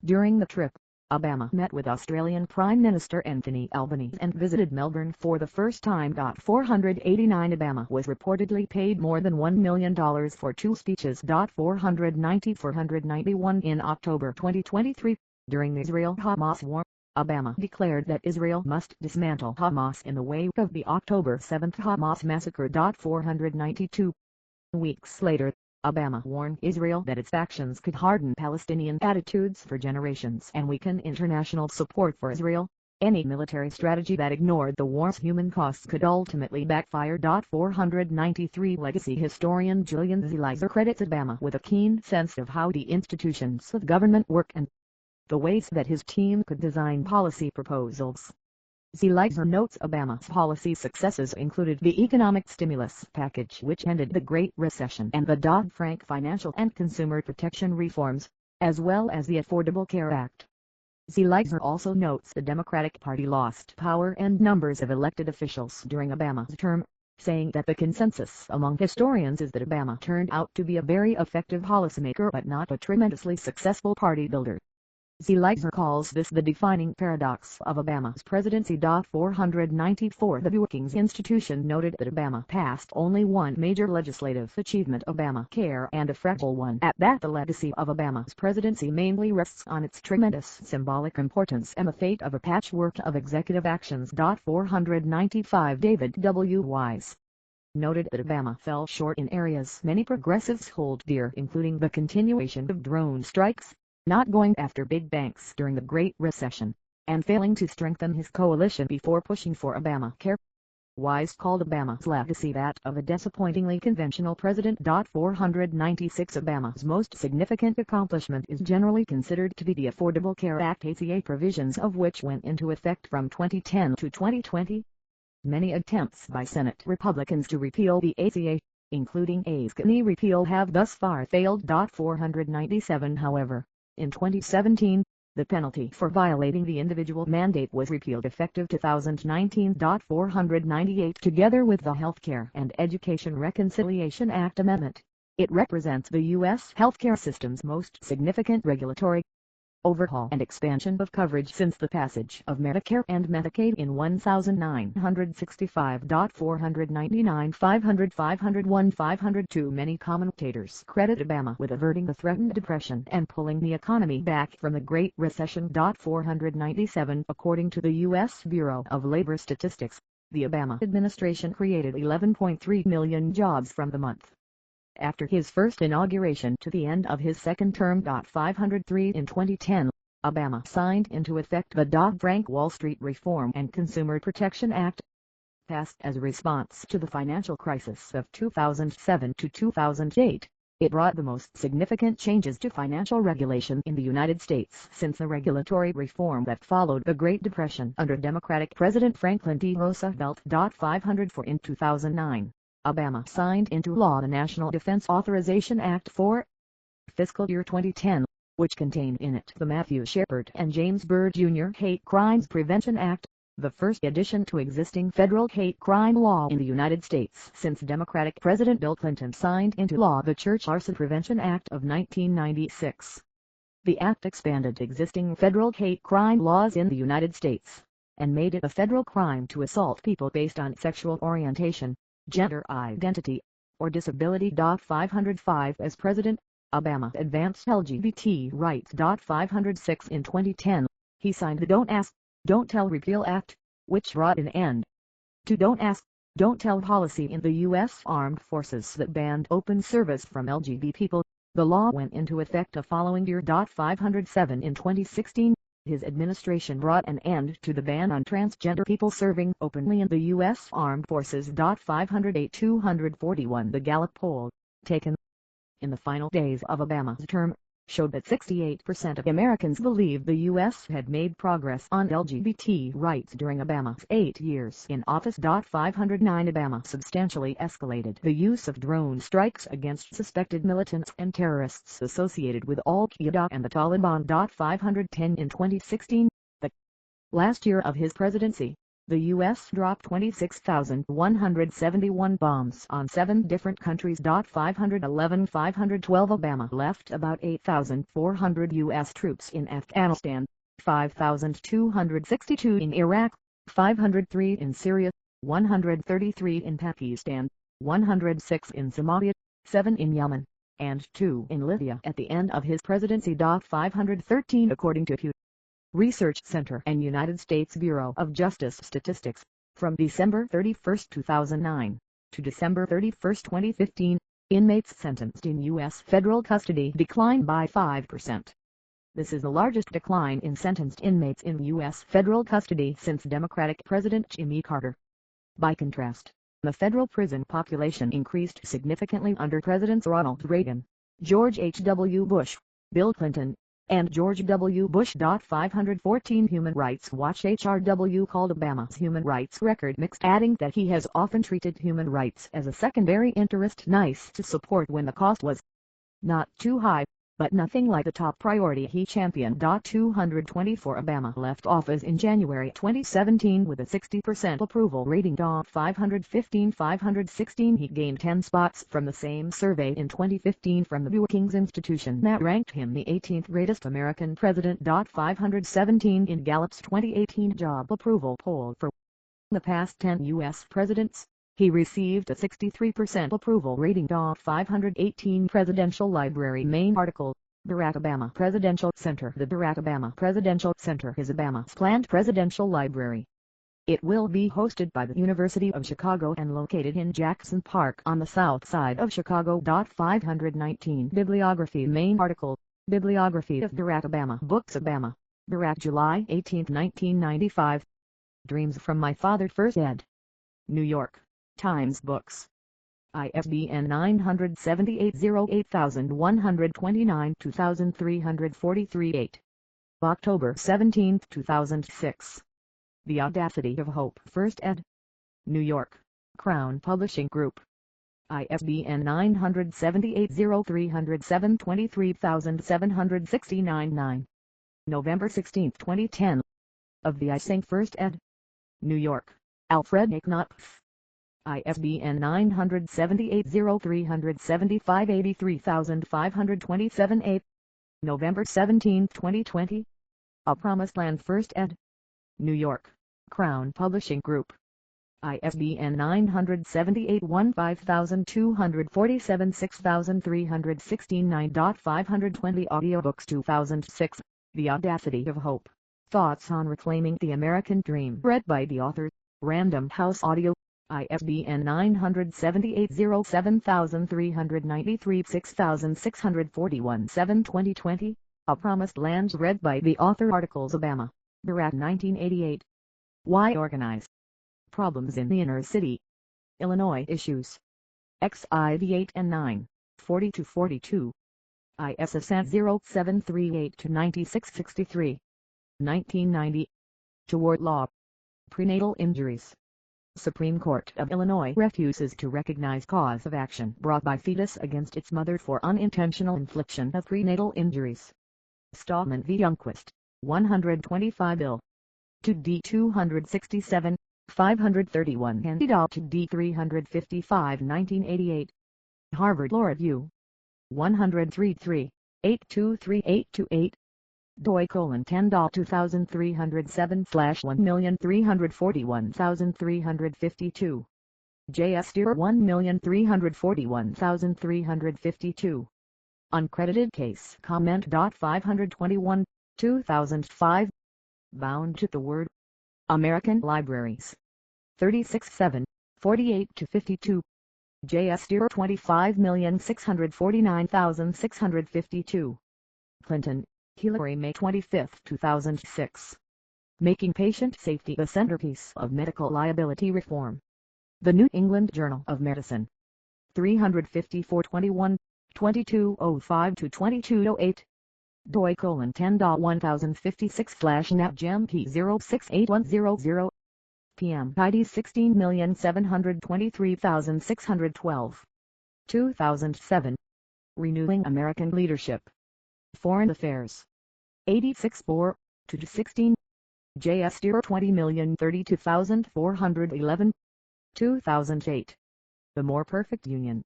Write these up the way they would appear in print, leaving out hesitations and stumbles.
During the trip, Obama met with Australian Prime Minister Anthony Albanese and visited Melbourne for the first time. 489 Obama was reportedly paid more than $1 million for 2 speeches. 491 in October 2023, during the Israel-Hamas war, Obama declared that Israel must dismantle Hamas in the wake of the October 7 Hamas massacre. 492 weeks later, Obama warned Israel that its actions could harden Palestinian attitudes for generations and weaken international support for Israel. Any military strategy that ignored the war's human costs could ultimately backfire. 493 Legacy historian Julian Zelizer credits Obama with a keen sense of how the institutions of government work and the ways that his team could design policy proposals. Zelizer notes Obama's policy successes included the economic stimulus package, which ended the Great Recession, and the Dodd-Frank financial and consumer protection reforms, as well as the Affordable Care Act. Zelizer also notes the Democratic Party lost power and numbers of elected officials during Obama's term, saying that the consensus among historians is that Obama turned out to be a very effective policymaker but not a tremendously successful party builder. Zelizer calls this the defining paradox of Obama's presidency. 494 The Brookings Institution noted that Obama passed only one major legislative achievement, Obamacare, and a fragile one at that. The legacy of Obama's presidency mainly rests on its tremendous symbolic importance and the fate of a patchwork of executive actions. 495 David W. Wise noted that Obama fell short in areas many progressives hold dear, including the continuation of drone strikes, not going after big banks during the Great Recession, and failing to strengthen his coalition before pushing for Obamacare. Wise called Obama's legacy that of a disappointingly conventional president. 496 Obama's most significant accomplishment is generally considered to be the Affordable Care Act, ACA, provisions of which went into effect from 2010 to 2020. Many attempts by Senate Republicans to repeal the ACA, including a skinny repeal, have thus far failed. 497 However, in 2017, the penalty for violating the individual mandate was repealed effective 2019. 498 Together with the Healthcare and Education Reconciliation Act amendment, it represents the U.S. healthcare system's most significant regulatory overhaul and expansion of coverage since the passage of Medicare and Medicaid in 1965. 499 500 501 502 Many commentators credit Obama with averting the threatened depression and pulling the economy back from the Great Recession. 497 According to the U.S. Bureau of Labor Statistics, the Obama administration created 11.3 million jobs from the month after his first inauguration to the end of his second term. 503 In 2010, Obama signed into effect the Dodd-Frank Wall Street Reform and Consumer Protection Act, passed as a response to the financial crisis of 2007 to 2008. It brought the most significant changes to financial regulation in the United States since the regulatory reform that followed the Great Depression under Democratic President Franklin D. Roosevelt. 504 In 2009, Obama signed into law the National Defense Authorization Act for fiscal year 2010, which contained in it the Matthew Shepard and James Byrd Jr. Hate Crimes Prevention Act, the first addition to existing federal hate crime law in the United States since Democratic President Bill Clinton signed into law the Church Arson Prevention Act of 1996. The act expanded existing federal hate crime laws in the United States, and made it a federal crime to assault people based on sexual orientation, gender identity, or disability. 505 As President, Obama advanced LGBT rights. 506 In 2010, he signed the Don't Ask, Don't Tell Repeal Act, which brought an end to Don't Ask, Don't Tell policy in the U.S. Armed Forces that banned open service from LGBT people. The law went into effect the following year. 507 In 2016, his administration brought an end to the ban on transgender people serving openly in the U.S. Armed Forces. 508 241 The Gallup poll, taken in the final days of Obama's term, showed that 68% of Americans believed the U.S. had made progress on LGBT rights during Obama's 8 years in office. 509 Obama substantially escalated the use of drone strikes against suspected militants and terrorists associated with Al-Qaeda and the Taliban. 510 In 2016, the last year of his presidency, The U.S. dropped 26,171 bombs on 7 different countries. 512 Obama left about 8,400 U.S. troops in Afghanistan, 5,262 in Iraq, 503 in Syria, 133 in Pakistan, 106 in Somalia, 7 in Yemen, and 2 in Libya at the end of his presidency. 513 according to Pew Research Center and United States Bureau of Justice statistics, from December 31, 2009, to December 31, 2015, inmates sentenced in U.S. federal custody declined by 5%. This is the largest decline in sentenced inmates in U.S. federal custody since Democratic President Jimmy Carter. By contrast, the federal prison population increased significantly under Presidents Ronald Reagan, George H.W. Bush, Bill Clinton, and George W. Bush. 514 Human Rights Watch HRW called Obama's human rights record mixed, adding that he has often treated human rights as a secondary interest, nice to support when the cost was not too high, but nothing like the top priority he championed. 224 Obama left office in January 2017 with a 60% approval rating. 516 He gained 10 spots from the same survey in 2015 from the Brookings Institution that ranked him the 18th greatest American president. 517 in Gallup's 2018 job approval poll. For the past 10 U.S. presidents, he received a 63% approval rating. 518 Presidential Library main article, Barack Obama Presidential Center. The Barack Obama Presidential Center is Obama's planned presidential library. It will be hosted by the University of Chicago and located in Jackson Park on the south side of Chicago. 519 Bibliography main article, Bibliography of Barack Obama Books. Obama, Barack, July 18, 1995. Dreams from My Father. First ed. New York Times Books. ISBN 978-08129 2343-8. October 17, 2006. The Audacity of Hope. First ed. New York Crown Publishing Group. ISBN 978-0307 23769-9. November 16, 2010. Of the I Sing. First ed. New York Alfred A. Knopf. ISBN 978-0375-83527-8. November 17, 2020. A Promised Land. First ed. New York Crown Publishing Group. ISBN 978-15247 6369. 520 Audiobooks. 2006. The Audacity of Hope. Thoughts on Reclaiming the American Dream. Read by the author. Random House Audio. ISBN 978-07393 6641 7. 2020. A Promised Land. Read by the author. Articles. Obama, Barack 1988. Why Organize? Problems in the Inner City. Illinois Issues. XIV 8 and 9, 40-42. ISSN 0738-9663. 1990. Toward Law. Prenatal Injuries. Supreme Court of Illinois refuses to recognize cause of action brought by fetus against its mother for unintentional infliction of prenatal injuries. Stallman v. Youngquist, 125 Ill. 2D 267, 531 Handy Doll 2D 355 1988. Harvard Law Review. 103-3, 823-828. doi: 10 2307/1341352. JS Deer 1341352. Uncredited case comment. 521, 2005. Bound to the Word. American Libraries. 36-7, 48-52. JS Deer 25,649,652. Clinton, Hillary, May 25, 2006. Making Patient Safety the Centerpiece of Medical Liability Reform. The New England Journal of Medicine. 354-21, 2205-2208. doi: 10.1056/NatGem P068100. PM ID 16,723,612. 2007. Renewing American Leadership. Foreign Affairs. 86-4, 2-16. JS 20,032,411. 2008. The More Perfect Union.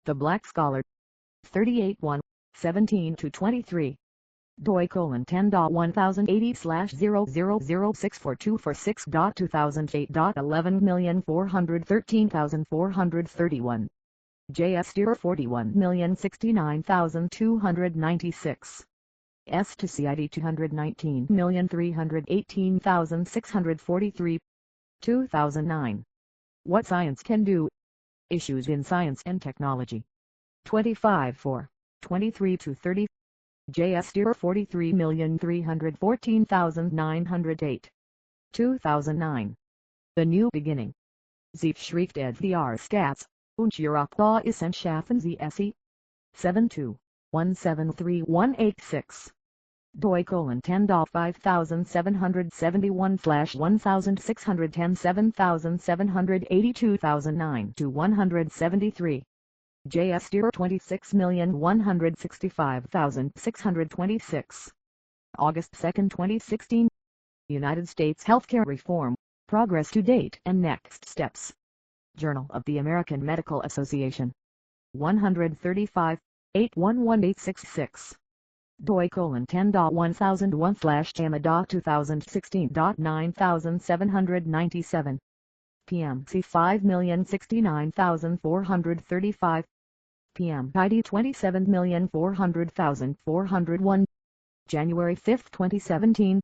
The Black Scholar. 38 1, 17-23. doi: 10.1080/000642446.2008. 11,413,431. JS 41,069,296. S to CID 219,318,643. 2009. What Science Can Do. Issues in Science and Technology. 25 4, 23-30. JS 43,314,908. 2009. The New Beginning. Sie schrift der Stats, und ihre Wissenschaften sie se. 72, 173186. doi: 10.5771/1610 7782 2009-173. JS 26,165,626. August 2, 2016. United States Healthcare Reform, Progress to Date and Next Steps. Journal of the American Medical Association. 135, 811866. doi: 10.1001/JAMA.2016.9797. PMC 5,069,435. PM ID 27,400,401. January 5, 2017.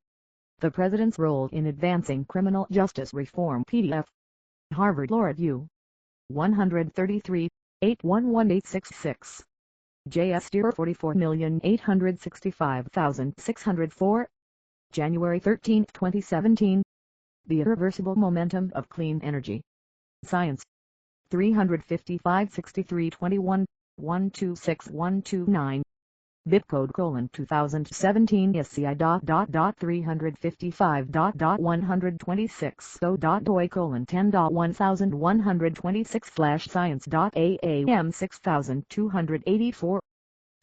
The President's Role in Advancing Criminal Justice Reform PDF. Harvard Law Review. 133, 811866. JS 44,865,604. January 13, 2017. The Irreversible Momentum of Clean Energy. Science. 355-6321, 126129. Bitcode: 2017 SCI.355.126 doi: 10.1126/science.aam 6284.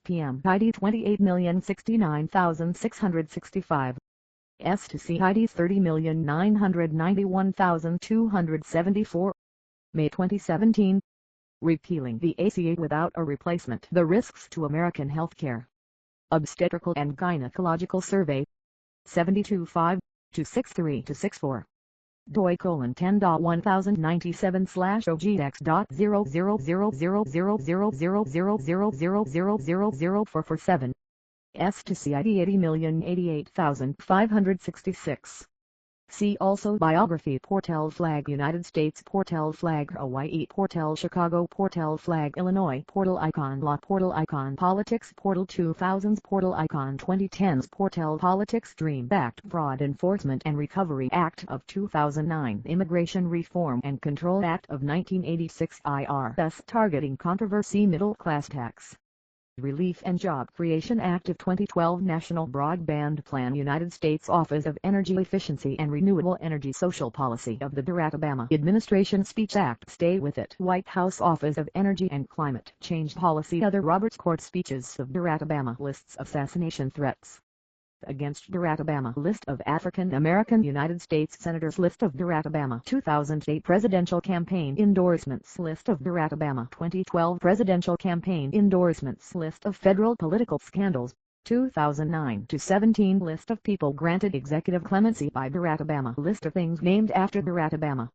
PM ID 28,069,665. S to C ID 30,991,274. May 2017. Repealing the ACA Without a Replacement: The Risks to American Healthcare. Obstetrical and Gynecological Survey. 72-5, 263-64. doi: 10.1097/OGX.000000000000000000447. S to CID 80,088,566. See also Biography: Portal flag United States, Portal flag Hawaii, Portal Chicago, Portal flag Illinois, Portal icon Law, Portal icon Politics, Portal 2000s, Portal icon 2010s, Portal Politics Dream Act, Fraud Enforcement and Recovery Act of 2009, Immigration Reform and Control Act of 1986, IRS Targeting Controversy, Middle Class Tax Relief and Job Creation Act of 2012, National Broadband Plan, United States Office of Energy Efficiency and Renewable Energy, Social Policy of the Barack Obama Administration Speech Act, Stay With It, White House Office of Energy and Climate Change Policy, Other Roberts Court Speeches of Barack Obama, Lists of Assassination Threats against Barack Obama, List of African American United States Senators, List of Barack Obama 2008 Presidential Campaign Endorsements, List of Barack Obama 2012 Presidential Campaign Endorsements, List of Federal Political Scandals, 2009-17 List of people granted executive clemency by Barack Obama, List of things named after Barack Obama.